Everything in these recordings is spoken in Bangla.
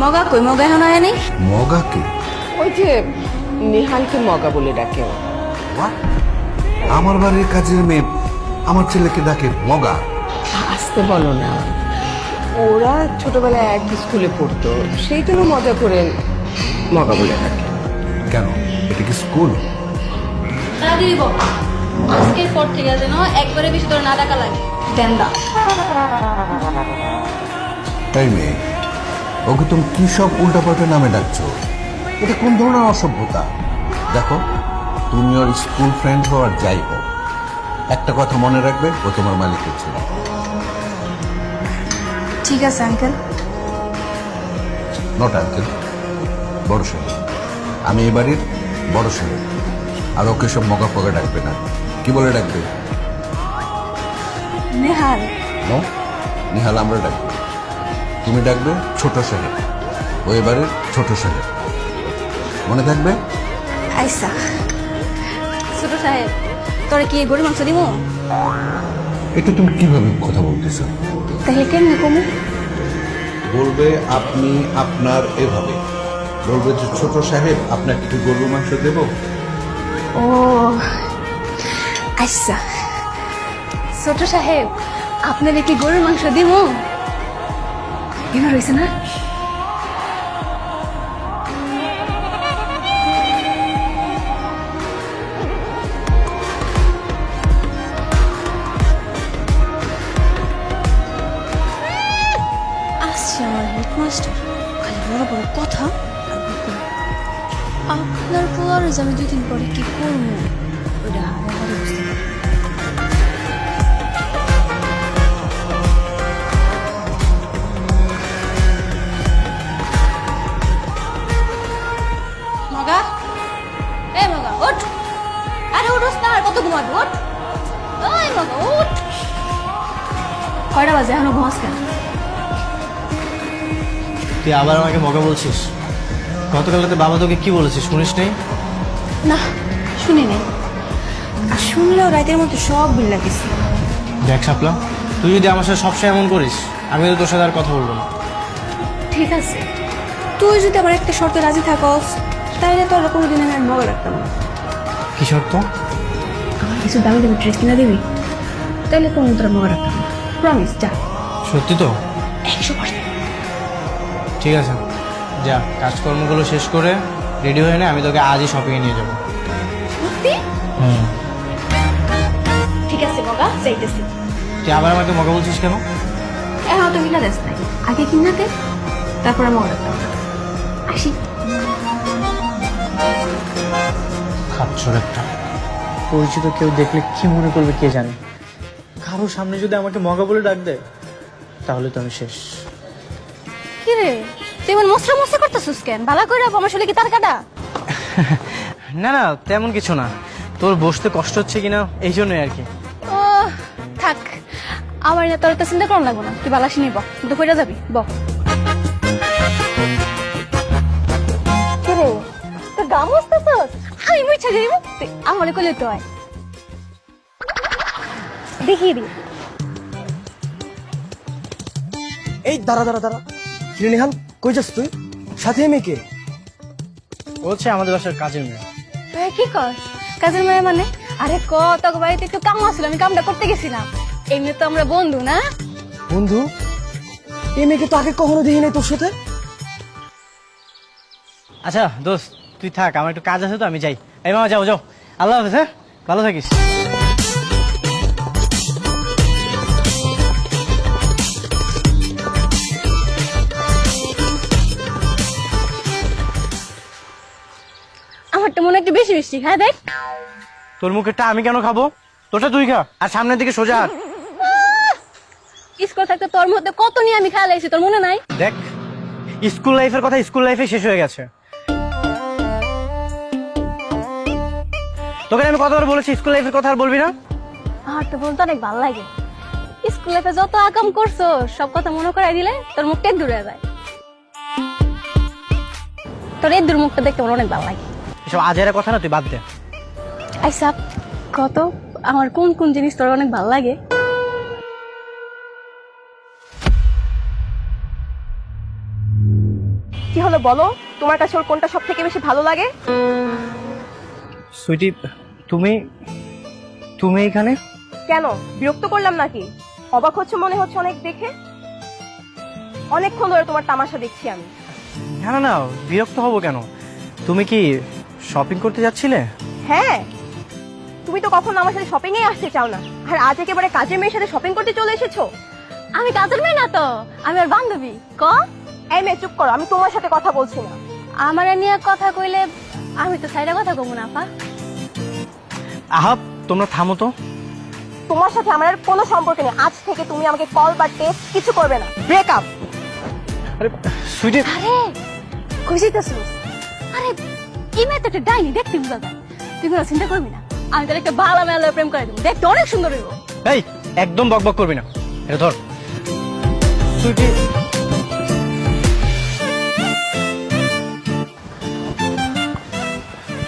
মগা কই মগা এখন আয় নাই? মগা কি? ওই যে নিহালকে মগা বলে ডাকে ও। What? আমার বাড়ির কাজের মেয়ে আমার ছেলেকে ডাকে মগা? আসতে বলো না, ওরা ছোটবেলায় এক স্কুলে পড়তো, সেই জন্য মজা করে মগা বলে ডাকে। কেন, এটা কি স্কুল? দাদি দিব আজকের পর থেকে যেন একবারে বেশি তোর না ডাকা লাগে। দেন্দা তাই মেয়ে, ওকে তুমি কি সব উল্টাপাল্টা নামে ডাকছো? এটা কোন ধরনের অসভ্যতা? দেখো, তুমি ওর স্কুল ফ্রেন্ড হও আর যাই হোক, একটা কথা মনে রাখবে, ও তোমার মালিকের ছেলে। ঠিক আছে আঙ্কেল। নট আঙ্কেল, বড় ছেলে। আমি এই বাড়ির বড় ছেলে, আর ওকে সব মগা পগা ডাকবে না। কি বলে ডাকবে? নেহাল। নো, নিহাল আমরা ডাকবো। তুমি ডাকবে ছোট সাহেব, ও এবারের ছোট সাহেব। মনে থাকবে? আইসা ছোট সাহেব, তোরে কি গরুর মাংস দিব? এটা তুমি কিভাবে কথা বলতেছো? তাহলে কেমনে কমু? বলবে আপনি আপনার এভাবে বলবে যে ছোট সাহেব আপনাকে কি গরুর মাংস দেব? ও আচ্ছা, ছোট সাহেব আপনার কি গরুর মাংস দিব? এবার হয়েছে না? আসছে আমার হেডমাস্টার, খালি বড় বড় কথা আর বকবক। আপনার পর আমি 2 দিন পরে কি করবো ওটা হারে বুঝতে পারি। মগা, এ মগা ওঠ। আরে উঠোস না, আর কত ঘুমাবি? ওঠ, ওই মগা উঠ। কয়টা বাজে এখনো ঘুমাস কেন? তুই আবার আমাকে মগা বলছিস? গতকাল রাতে বাবা তোকে কি বলেছিস শুনিস নেই? না শুনি নাই, আর শুনলেও রাতের মতো সব বিল্লা গেছি। দেখ শাপলা, তুই যদি আমার সাথে সবসময় এমন করিস, আমি তো তোর সাথে আর কথা বলবো না। ঠিক আছে, তুই যদি আবার একটা শর্তে রাজি থাকস, তাইলে তো আর কোনোদিন আমি আর মগা রাখতাম না। কি শর্ত? আমার কিছু দামি দামি ড্রেস কিনা দিবি, তাইলে কোনো তোরা মগা রাখতাম না। প্রমিস, যা। সত্যি তো? 100%। ঠিক আছে, যা কাজকর্মগুলো শেষ করে রেডি হয়ে নে, আমি তোকে আজই শপিংয়ে নিয়ে যাবো। সত্যি? হুম। ঠিক আছে মগা, যাইতেছি। তুই আবার আমাকে মগা বলছিস কেন? এখন তো কিনা দেস নাই, আগে কিনা দে, তারপরে মগা রাখতাম না। আসি। খাচ্ছর একটা। পরিচিত কেউ দেখলে কি মনে করবে কে জানে। কারোর সামনে যদি আমাকে মগা বলে ডাক দেয়, তাহলে তো আমি শেষ। কি রে, তুই এমন মশরা মশরা করতেছিস কেন? ভালো করে আমার শরীরে কি তার কাটা? না না, তেমন কিছু না। তোর বসতে কষ্ট হচ্ছে কিনা এই জন্যই আর কি। ও থাক, আমার না তোর তো চিন্তা করার লাগবো না। তুই বালাসি নিয়ে বক, তুই কইরা যাবি বক। কি রে, তোর গা মুছতেছস? আমি মুছা যাইব, তুই আমারে কইলে তো হয়। দেখি রে। এই দাঁড়া দাঁড়া দাঁড়া, কিরে নিহাল, কই যাস তুই? সাথে মেয়েকে? ও হচ্ছে আমাদের বাসার কাজের মেয়ে। তুই কি কর? কাজের মেয়ে মানে? আরে ক, তোকে বাড়িতে একটু কাম আসছিল, আমি কামটা করতে গেছিলাম। এমনি তো আমরা বন্ধু না? বন্ধু? এই মেয়েকে তো আগে কখনো দেখি নাই তোর সাথে। আচ্ছা দোস্ত, তুই থাক, আমার একটু কাজ আছে তো, আমি যাই। এই মামা, যাও যাও, আল্লাহ হাফেজ। হ্যাঁ, ভালো থাকিস। আমারটা মনে হয় একটু বেশি বেশি, হ্যাঁ দেখ। তোর মুখেরটা আমি কেন খাবো? তোরটা তুই খা, আর সামনের দিকে সোজা হাঁট। স্কুল থাকতে তোর মধ্যে কত নিয়ে আমি খেয়াল আইছি, তোর মনে নাই? দেখ, স্কুল লাইফের কথা স্কুল লাইফে শেষ হয়ে গেছে। তোকে আমি কতবার বলেছি স্কুল লাইফের কথা আর বলবি না? আমার তো বলতে অনেক ভালো লাগে। স্কুল লাইফে যত আকাম করছো সব কথা মনে করাই দিলে তোর মুখটা দূরে যায়। তোর এই দূর মুখটা দেখতে আমার অনেক ভালো লাগে। এসব আজের কথা না, তুই বাদ দে। আইসা কত আমার কোন কোন জিনিস তোর অনেক ভালো লাগে? কি হলো বলো, তোমার কাছে ওর কোনটা সব থেকে বেশি ভালো লাগে? সুইটি, তুমি তুমি এখানে? কেন, বিরক্ত করলাম নাকি? অবাক হচ্ছে মনে হচ্ছে অনেক দেখে। অনেকক্ষণ ধরে তোমার তামাশা দেখছি আমি। না না না, বিরক্ত হব কেন? তুমি কি শপিং করতে যাচ্ছিলে? হ্যাঁ, তুমি তো কখনো আমার সাথে শপিং এ আসতে চাও না, আর আজ একেবারে কাজের মেয়ের সাথে শপিং করতে চলে এসেছো। আমি কাজের মেয়ে না তো, আমি আর বান্ধবী। ক এই মেয়ে চুপ করো, আমি তোমার সাথে কথা বলছি না। আমার নিয়ে কথা কইলে আমি তো সাইডে কথা কমু না আপা। আহাব, তোমরা থামো তো। তোমার সাথে আমার আর কোনো সম্পর্ক নেই। আজ থেকে তুমি আমাকে কল বা টেক্সট কিছু করবে না। ব্রেকআপ। আরে সুইটি, আরে কই যাইতাছিস? আরে এই মেয়ে তো একটা ডাইনি, দেখতে বুঝা যায়। তুই কোনো চিন্তা করবি না, আমি তাহলে একটা ভালো মেয়ে প্রেম করে দেবো, দেখতে অনেক সুন্দর হইব। এই একদম বকবক করবি না, এটা ধর। সুইটি,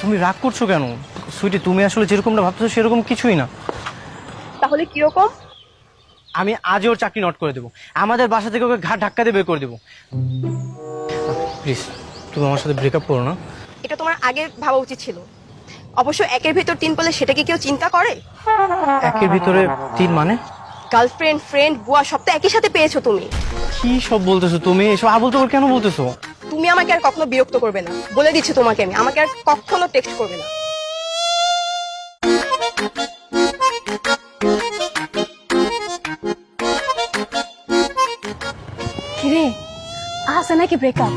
তুমি রাগ করছো কেন? সুইটি, তুমি আসলে যেরকমটা ভাবছো সেরকম কিছুই না। তাহলে কিরকম? আমি আজই ওর চাকরি নট করে দেবো, আমাদের বাসা থেকে ওকে ঘাট ধাক্কা দিয়ে বের করে দেবো। প্লিজ, তুমি আমার সাথে ব্রেকআপ করো না। এটা তোমার আগে ভাবা উচিত ছিল। অবশ্য একের ভিতর 3 বলে সেটা কি কেউ চিন্তা করে? একের ভিতরে 3 মানে? গার্লফ্রেন্ড, ফ্রেন্ড, বুয়া সব তো একই সাথে পেয়েছো তুমি। কি সব বলতেছো তুমি? এসব আবল তাবল কেন বলতেছো? তুমি আমাকে আর কখনো বিরক্ত করবে না, বলে দিচ্ছি তোমাকে আমি। আমাকে আর কখনো টেক্সট করবে না। কিরে আছে নাকি ব্রেকআপ?